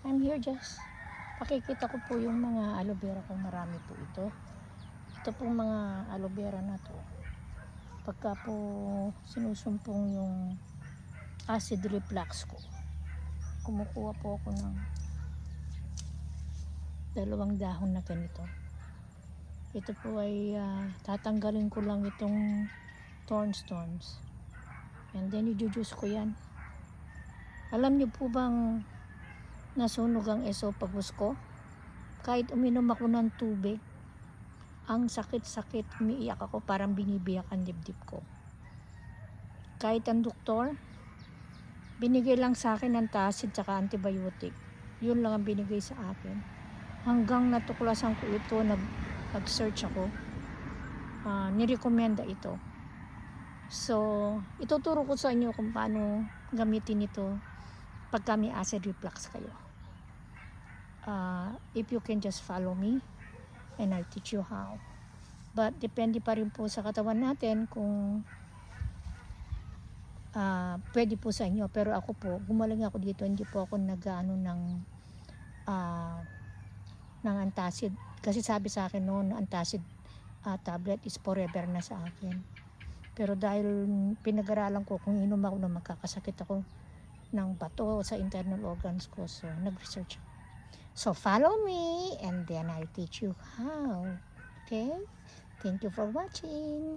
I'm here just pakikita ko po yung mga aloe vera kung marami po ito. Ito pong mga aloe vera na to, pagka po sinusumpong yung acid reflux ko, kumukuha po ako ng 2 dahon na ganito. Ito po ay tatanggalin ko lang itong thorns and then i-juice ko yan. Alam niyo po bang nasunog ang esophagus ko? Kahit uminom ako ng tubig, ang sakit-sakit, umiiyak ako, parang binibiyak ang dibdib ko. Kahit ang doktor, binigay lang sa akin ng antacid tsaka antibiotic. Yun lang ang binigay sa akin. Hanggang natuklasan ko ito, nag-search ako, nirekomenda ito. So, ituturo ko sa inyo kung paano gamitin ito pagka may acid reflux kayo. If you can just follow me and I'll teach you how. But depende pa rin po sa katawan natin kung pwede po sa inyo. Pero ako po, gumaling ako dito, hindi po ako nag-ano ng antacid. Kasi sabi sa akin noon, antacid tablet is forever na sa akin. Pero dahil pinag-aralan ko kung inom ako na magkakasakit ako ng bato sa internal organs ko, so nag-research ako. So follow me and then I'll teach you how. Okay? Thank you for watching.